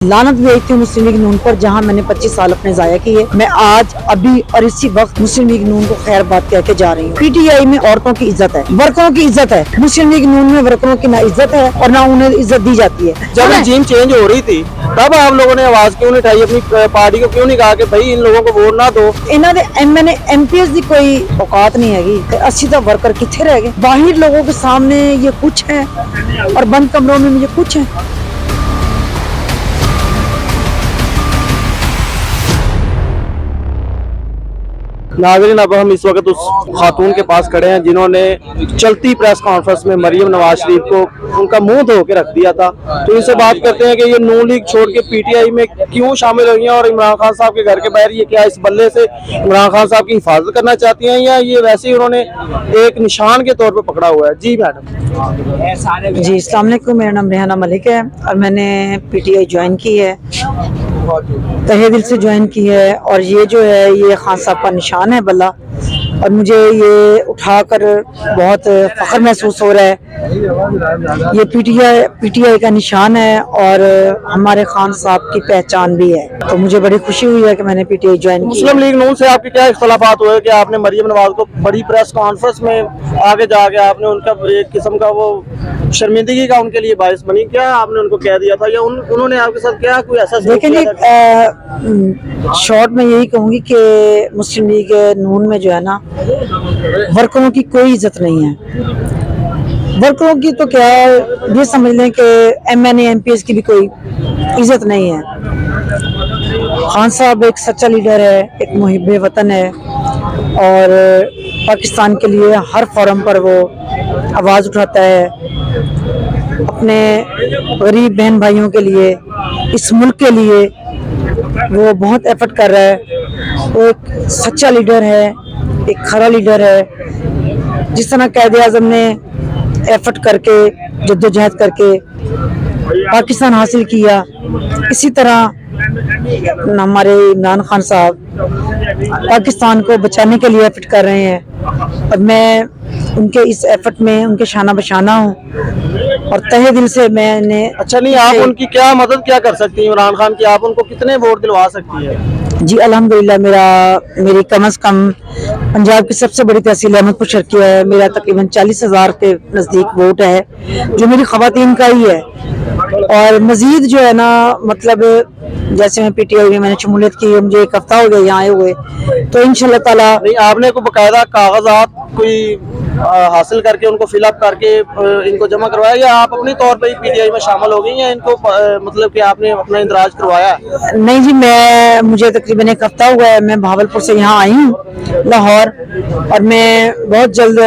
लानत भेजती हूँ मुस्लिम लीग नून पर, जहाँ मैंने 25 साल अपने जाया किए। मैं आज अभी और इसी वक्त मुस्लिम लीग नून को खैर बात कह के जा रही हूँ। पीटीआई में औरतों की इज्जत है, वर्करों की इज्जत है। मुस्लिम लीग नून में वर्करों की ना इज्जत है और ना उन्हें इज्जत दी जाती है। जब रजीम चेंज हो रही थी तब आप लोगों ने आवाज क्यों नहीं उठाई? अपनी पार्टी को क्यों नहीं कहा कि भाई इन लोगों को वोट ना दो? मैंने MPS की कोई औकात नहीं हैगी। 80 वर्कर किथे रह गए? बाहर लोगों के सामने ये कुछ है और बंद कमरों में ये कुछ है। नाज़रीन, अब हम इस वक्त उस खातून के पास खड़े हैं जिन्होंने चलती प्रेस कॉन्फ्रेंस में मरियम नवाज शरीफ को उनका मुंह धो के रख दिया था। तो इनसे बात करते हैं कि ये नून लीग छोड़ के पीटीआई में क्यों शामिल हुई हैं और इमरान खान साहब के घर के बाहर ये क्या इस बल्ले से इमरान खान साहब की हिफाजत करना चाहती हैं या ये वैसे ही उन्होंने एक निशान के तौर पर पकड़ा हुआ है? जी मैडम। जी अस्सलाम वालेकुम, मेरा नाम रेहाना मलिक है और मैंने पीटीआई ज्वाइन की है, तहे दिल से ज्वाइन की है। और ये जो है ये खान साहब का निशान है बल्ला, और मुझे ये उठाकर बहुत फख्र महसूस हो रहा है। ये पीटीआई का निशान है और हमारे खान साहब की पहचान भी है, तो मुझे बड़ी खुशी हुई है कि मैंने पीटीआई ज्वाइन की। मुस्लिम लीग नून से आपके क्या इख्तलाफात हुए कि आपने मरियम नवाज को बड़ी प्रेस कॉन्फ्रेंस में आगे जाके आपने उनका एक किस्म का वो शर्मिंदगी का उनके लिए बायस बनी? क्या आपने उनको कह दिया था या उन्होंने आपके साथ क्या कोई ऐसा? लेकिन शॉर्ट में यही कहूंगी कि मुस्लिम लीग नून में जो है ना वर्करों की कोई इज्जत नहीं है। वर्करों की तो क्या ये समझ लें कि MNA MPS की भी कोई इज्जत नहीं है। खान साहब एक सच्चा लीडर है, एक मुहिब्बे वतन है और पाकिस्तान के लिए हर फोरम पर वो आवाज़ उठाता है, अपने गरीब बहन भाइयों के लिए, इस मुल्क के लिए वो बहुत एफर्ट कर रहा है। वो एक सच्चा लीडर है, एक खरा लीडर है। जिस तरह कायदे आज़म ने एफर्ट करके जद्दोजहद करके पाकिस्तान हासिल किया, इसी तरह हमारे इमरान खान साहब पाकिस्तान को बचाने के लिए एफर्ट कर रहे हैं और मैं उनके इस एफर्ट में उनके शाना बशाना हूँ और तहे दिल से मैंने। अच्छा, नहीं आप उनकी क्या मदद क्या कर सकती हैं इमरान खान की? आप उनको कितने वोट दिलवा सकती है? जी अल्हम्दुलिल्लाह, मेरी कम अज़ कम पंजाब की सबसे बड़ी तहसील अहमदपुर शर्किया है। मेरा तकरीबन 40,000 के नज़दीक वोट है जो मेरी ख़वातीन का ही है। और मज़ीद जो है ना, मतलब जैसे मैं पीटीआई में मैंने शमूलियत की, मुझे एक हफ्ता हो गया यहाँ आए हुए, तो इंशाल्लाह ताला। नहीं, आपने कोई बकायदा कागजात कोई हासिल करके उनको फिलअप करके इनको जमा करवाया या आप अपने तौर पे ही पीटीआई में शामिल हो गई या इनको मतलब कि आपने अपना इंदराज करवाया? नहीं जी, मुझे तकरीबन एक हफ्ता हुआ है। मैं भावलपुर से यहाँ आई हूँ लाहौर, और मैं बहुत जल्द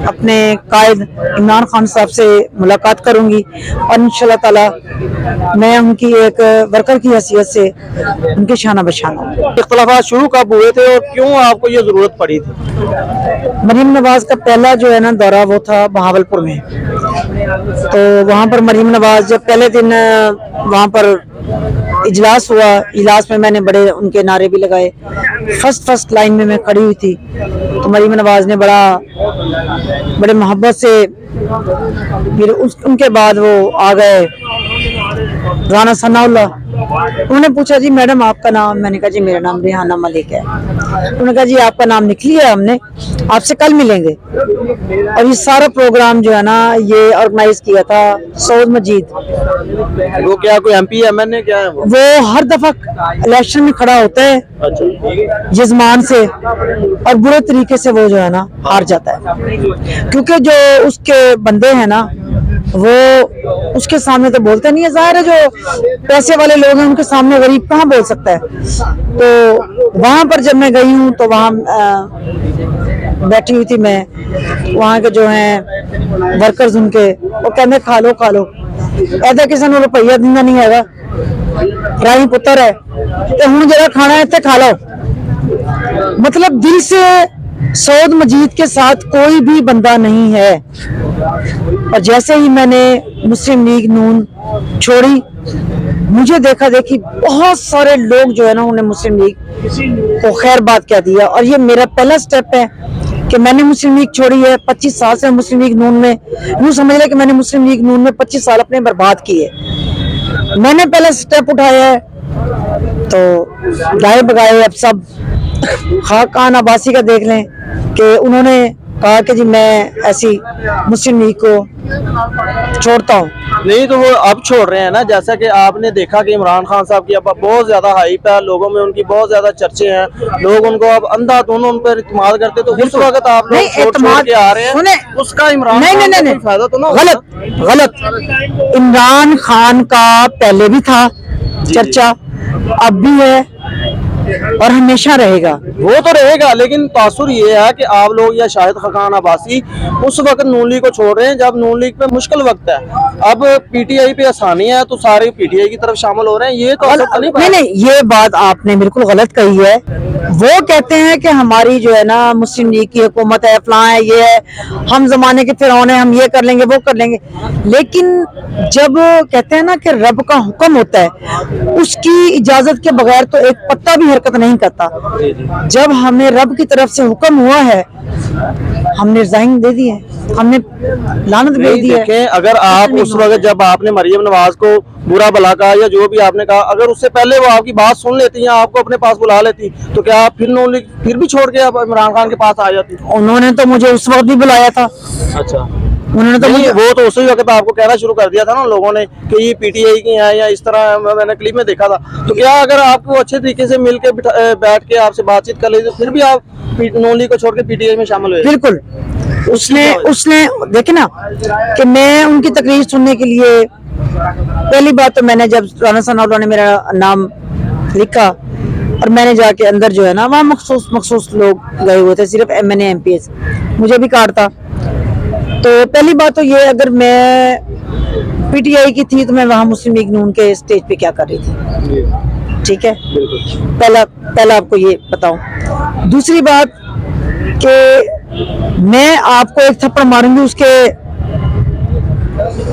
अपने कायद इमरान खान साहब से मुलाकात करूंगी और इंशाल्लाह ताला मैं उनकी एक वर्कर की हैसियत से उनके शाना बशाना। इख्तलाफात शुरू कब हुए थे और क्यों आपको ये जरूरत पड़ी थी? मरियम नवाज का पहला जो है ना दौरा वो था बहावलपुर में, तो वहाँ पर मरियम नवाज जब पहले दिन वहाँ पर इजलास हुआ, इजलास में मैंने बड़े उनके नारे भी लगाए। फर्स्ट लाइन में मैं खड़ी हुई थी, तो मरियम नवाज ने बड़े मोहब्बत से, फिर उनके बाद वो आ गए राना सनाउल्लाह। उन्होंने पूछा जी मैडम आपका नाम? मैंने कहा जी मेरा नाम रेहाना मलिक है। उन्होंने कहा जी आपका नाम लिख लिया हमने, आपसे कल मिलेंगे। और ये सारा प्रोग्राम जो है ना ये ऑर्गेनाइज किया था सऊद मजीद। वो क्या कोई MP MNA क्या है? वो हर दफा इलेक्शन में खड़ा होता है यजमान से और बुरे तरीके से वो जो है ना हार जाता है, क्योंकि जो उसके बंदे हैं ना वो उसके सामने तो बोलते नहीं है। जाहिर है जो पैसे वाले लोग हैं उनके सामने गरीब कहाँ बोल सकता है। तो वहां पर जब मैं गई हूँ तो वहां बैठी हुई थी मैं, वहां के जो हैं वर्कर्स उनके वो कहते खा लो ऐसा किसी ने रुपया देना नहीं है, राही पुत्र है तो हूं जरा खाना है खा लो। मतलब दिल से सऊद मजीद के साथ कोई भी बंदा नहीं है। और जैसे ही मैंने मुस्लिम लीग नून छोड़ी, मुझे देखा देखी बहुत सारे लोग जो है ना उन्होंने मुस्लिम लीग को खैर बात कह दिया। और ये मेरा पहला स्टेप है कि मैंने मुस्लिम लीग छोड़ी है। 25 साल से मुस्लिम लीग नून में, यूँ समझ लें कि मैंने मुस्लिम लीग नून में 25 साल अपने बर्बाद किए। میں نے پہلے سٹیپ اٹھایا ہے تو گائے بگائے اب سب خاقان عباسی کا دیکھ لیں کہ انہوں نے کہا کہ جی میں ایسی مسلم لیگ کو چھوڑتا ہوں. نہیں تو وہ اب چھوڑ رہے ہیں نا, جیسا کہ آپ نے دیکھا کہ عمران خان صاحب کی اب بہت زیادہ ہائپ ہے, لوگوں میں ان کی بہت زیادہ چرچے ہیں, لوگ ان کو اب اندھا دونوں ان پر اعتماد کرتے, تو اس وقت آپ لوگ چھوڑ کے آ رہے ہیں, اس کا عمران خان کو کوئی فائدہ تو نہ ہوگا؟ غلط. عمران خان کا پہلے بھی تھا چرچا, اب بھی ہے اور ہمیشہ رہے گا. وہ تو رہے گا, لیکن تاثر یہ ہے کہ آپ لوگ یا شاہد خاقان عباسی اس وقت نون لیگ کو چھوڑ رہے ہیں جب نون لیگ پہ مشکل وقت ہے. اب پی ٹی آئی پہ آسانی ہے تو سارے پی ٹی آئی کی طرف شامل ہو رہے ہیں, یہ تو نہیں, یہ بات آپ نے بالکل غلط کہی ہے. وہ کہتے ہیں کہ ہماری جو ہے نا مسلم لیگ کی حکومت ہے, فلاں ہے, یہ ہے, ہم زمانے کے فرعون ہیں, ہم یہ کر لیں گے وہ کر لیں گے. لیکن جب کہتے ہیں نا کہ رب کا حکم ہوتا ہے, اس کی اجازت کے بغیر تو ایک پتا بھی حرکت نہیں کرتا. جب ہمیں رب کی طرف سے حکم ہوا ہے ہم نے ریزائن دے دی ہے, ہم نے لعنت بھیج دی ہے. اگر آپ اس وقت جب آپ نے مریم نواز کو برا بھلا کہا یا جو بھی آپ نے کہا, اگر اس سے پہلے وہ آپ کی بات سن لیتی یا آپ کو اپنے پاس بلا لیتی تو کیا آپ پھر بھی چھوڑ کے آپ عمران خان کے پاس آ جاتی؟ انہوں نے تو مجھے اس وقت بھی بلایا تھا. اچھا, انہوں نے تو وہ تو اسی وقت آپ کو کہنا شروع کر دیا تھا نا لوگوں نے کہ یہ پی ٹی آئی کی ہیں یا اس طرح, میں نے کلپ میں دیکھا تھا. تو کیا اگر آپ کو اچھے طریقے سے مل کے بیٹھ کے آپ سے بات چیت کر لیتے تو پھر بھی آپ نون لیگ کو چھوڑ کے پی ٹی آئی میں شامل ہوئے؟ بالکل. اس نے دیکھیں نا کہ میں ان کی تقریر سننے کے لیے, پہلی بات تو میں نے جب رانا ثناءاللہ نے میرا نام لکھا اور میں نے جا کے اندر جو ہے نا وہاں مخصوص لوگ گئے ہوئے تھے, صرف M N A M P S, مجھے بھی کارڈ تھا. تو پہلی بات تو یہ, اگر میں پی ٹی آئی کی تھی تو میں وہاں مسلم لیگ نون کے اسٹیج پہ کیا کر رہی تھی؟ ٹھیک ہے, پہلا آپ کو یہ بتاؤں. دوسری بات کہ میں آپ کو ایک تھپڑ ماروں گی, اس کے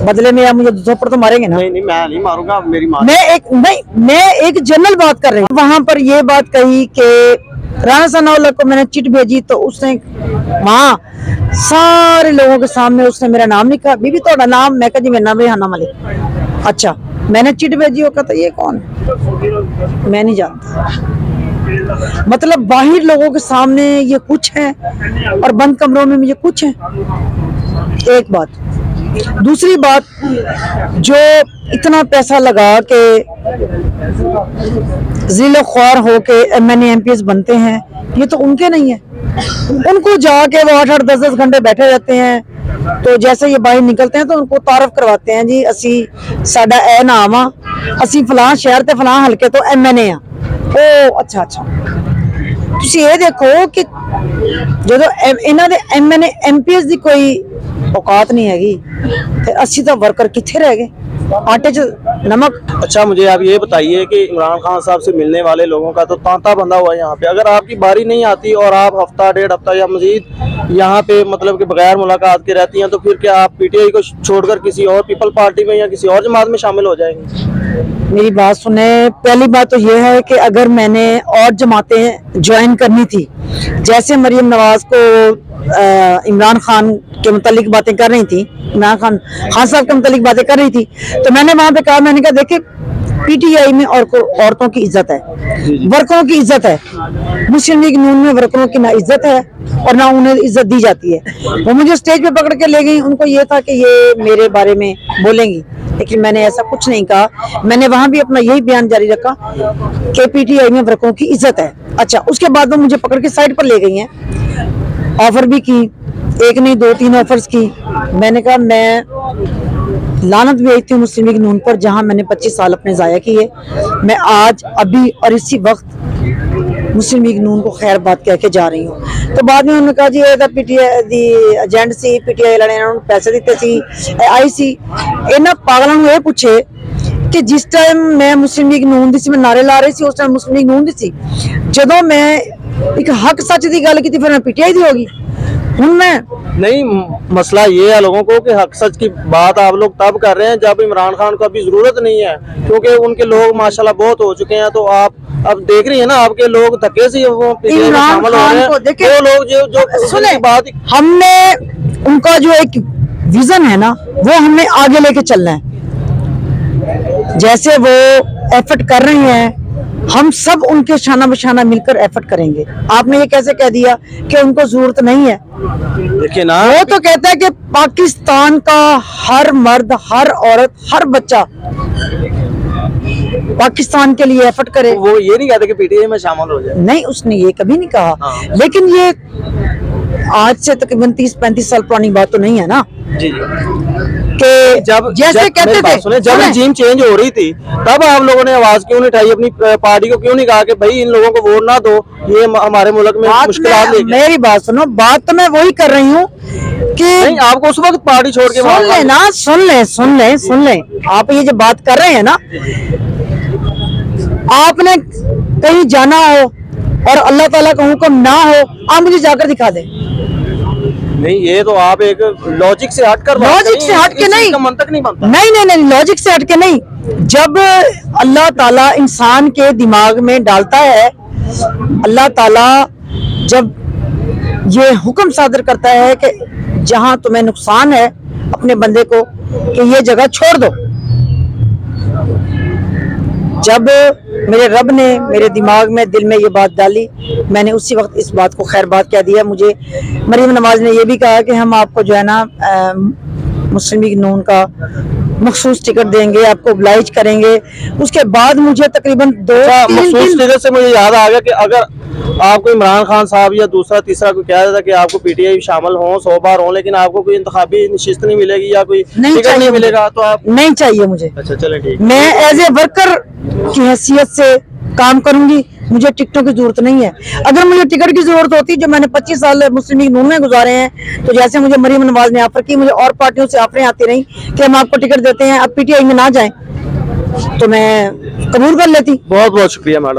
بدلے میں آپ مجھے دو تھپڑ تو ماریں گے نا. نہیں, میں نہیں ماروں گا, میری ماں. میں ایک جنرل بات کر رہی ہوں. وہاں پر یہ بات کہی کہ رانا ثناءاللہ کو میں نے چٹ بھیجی تو اس نے وہاں سارے لوگوں کے سامنے اس نے میرا نام لکھا, بی بی تھوڑا نام, میں کہا جی میرا نام ریحانہ ملک. اچھا, میں نے چٹ بھیجی, وہ کہتا یہ کون ہے, میں نہیں جانتا. مطلب باہر لوگوں کے سامنے یہ کچھ ہے اور بند کمروں میں یہ کچھ ہے. ایک بات. دوسری بات, جو اتنا پیسہ لگا کے ذیل و خوار ہو کے M N A M P S بنتے ہیں, یہ تو ان کے نہیں ہے. ان کو جا کے وہ 8-8 10-10 گھنٹے بیٹھے رہتے ہیں, تو جیسے یہ باہر نکلتے ہیں تو ان کو تعارف کرواتے ہیں, جی اسی ساڈا اے نام آ, اسی فلاں شہر تے فلاں ہلکے تو ایم این اے آ. او اچھا, تسی یہ دیکھو کہ جدو انہاں دے M N A M P S دی کوئی اوقات نہیں ہے گی تے اسی تو ورکر کتھے رہ گئے, آٹے چ نمک. اچھا, مجھے آپ یہ بتائیے کہ عمران خان صاحب سے ملنے والے لوگوں کا تو تانتا بندہ ہوا ہے یہاں پہ. اگر آپ کی باری نہیں آتی اور آپ ہفتہ 1.5 ہفتہ یا مزید یہاں پہ مطلب کہ بغیر ملاقات کے رہتی ہیں, تو پھر کیا آپ پی ٹی آئی کو چھوڑ کر کسی اور پیپل پارٹی میں یا کسی اور جماعت میں شامل ہو جائیں گے؟ میری بات سنیں, پہلی بات تو یہ ہے کہ اگر میں نے اور جماعتیں جوائن کرنی تھی, جیسے مریم نواز کو عمران خان کے متعلق باتیں کر رہی تھی, عمران خان صاحب کے متعلق باتیں کر رہی تھی, تو میں نے وہاں پہ کہا, میں نے کہا دیکھیں پی ٹی آئی میں عورتوں کی عزت ہے, ورکروں کی عزت ہے. مسلم لیگ نون میں ورکروں کی نہ عزت ہے اور نہ انہیں عزت دی جاتی ہے. وہ مجھے اسٹیج پہ پکڑ کے لے گئی, ان کو یہ تھا کہ یہ میرے بارے میں بولیں گی, لیکن میں نے ایسا کچھ نہیں کہا. میں نے وہاں بھی اپنا یہی بیان جاری رکھا کہ پی ٹی آئی میں ورکروں کی عزت ہے. اچھا, اس کے بعد وہ مجھے پکڑ کے سائڈ پر لے گئی ہیں, آفر بھی کی, ایک نہیں 2-3 آفرز کی. میں نے کہا میں لعنت بھیجتی ہوں مسلم لیگ نون پر, جہاں میں نے 25 سال اپنے ضائع کیے. میں آج ابھی اور اسی وقت مسلم لیگ نون کو خیر بات کہہ کے جا رہی ہوں. تو بعد میں انہوں نے کہا جی یہ P T I the agency, P T I والے انہوں نے پیسے دیتے سی, آئی سی. انہاں پاگلاں نوں یہ پوچھے کہ جس ٹائم میں مسلم لیگ نون دی سی, میں نعرے لا رہی سی, اس ٹائم مسلم لیگ نون دی سی. جدوں میں ایک حق سچ دی گل کی پھر میں پی ٹی آئی دی ہوگی. ہوں میں نہیں, مسئلہ یہ ہے لوگوں کو کہ حق سچ کی بات آپ لوگ تب کر رہے ہیں جب عمران خان کو ابھی ضرورت نہیں ہے, کیونکہ ان کے لوگ ماشاءاللہ بہت ہو چکے ہیں. تو آپ اب دیکھ رہی ہیں نا, آپ کے لوگ دھکے سے وہ پی ٹی آئی میں شامل ہو رہے ہیں. وہ لوگ جو سنیں, بات ہم نے ان کا جو ایک ویژن ہے نا, وہ ہم نے آگے لے کے چلنا ہے. जैसे वो एफर्ट कर रहे हैं, हम सब उनके शाना बशाना मिलकर एफर्ट करेंगे। आपने ये कैसे कह दिया कि उनको जरूरत नहीं है? देखिए ना, वो तो कहता है कि पाकिस्तान का हर मर्द, हर औरत, हर बच्चा पाकिस्तान के लिए एफर्ट करे। वो ये नहीं कहते कि पीटीआई में शामिल हो जाए। नहीं, उसने ये कभी नहीं कहा। हाँ। लेकिन ये आज से तकरीबन 30-35 साल पुरानी बात तो नहीं है ना, जी कि जब जैसे कहते मेरी बात थे, सुने, जब सुने, रजीम चेंज हो रही थी तब आप लोगों ने आवाज क्यों नहीं उठाई? अपनी पार्टी को क्यों नहीं कहा कि भाई इन लोगों को वोट ना दो, ये हमारे मुल्क में मुश्किलात लेके? मेरी बात सुनो, बात तो मैं वही कर रही हूँ कि नहीं, आपको उस वक्त पार्टी छोड़ के सुन ले ना, सुन ले। आप ये जो बात कर रहे हैं ना, आपने कहीं जाना हो और अल्लाह ताला का हुक्म ना हो, आप मुझे जाकर दिखा दें। नहीं, ये तो आप एक लॉजिक से हट कर बात लॉजिक करें, से हट के इस चीज नहीं, का मंतक नहीं बनता। नहीं, लॉजिक से हट के नहीं। जब अल्लाह ताला इंसान के दिमाग में डालता है, अल्लाह ताला जब ये हुक्म सादर करता है कि जहां तुम्हें नुकसान है अपने बंदे को कि ये जगह छोड़ दो, जब मेरे रब ने मेरे दिमाग में, दिल में ये बात डाली, मैंने उसी वक्त इस बात को खैर बात कह दिया। मुझे मरीम नवाज ने ये भी कहा कि हम आपको जो है ना मुस्लिम लीग नून का मखसूस टिकट देंगे, आपको ओब्लाइज करेंगे। उसके बाद मुझे तकरीबन 2-3 मखसूस दिन, टिकट से मुझे याद आ गया कि अगर आपको इमरान खान साहब या दूसरा तीसरा कोई कह देता कि आपको पीटीआई शामिल हो, 100 बार हो, लेकिन आपको कोई इंतखाबी नशिस्त नहीं मिलेगी या कोई नहीं टिकट चाहिए नहीं मुझे। मिलेगा, तो आप? नहीं चाहिए मुझे। अच्छा, चले ठीक। मैं एज ए वर्कर की हैसियत से काम करूंगी, मुझे टिकटों की जरूरत नहीं है। अगर मुझे टिकट की जरूरत होती, जो मैंने 25 साल मुस्लिम लीग नून में गुजारे हैं, तो जैसे मुझे मरीम नवाज ने ऑफर की, मुझे और पार्टियों से ऑफरें आती रही कि हम आपको टिकट देते हैं, आप पीटीआई में ना जाएं, तो मैं कबूल कर लेती। बहुत बहुत शुक्रिया मैडम।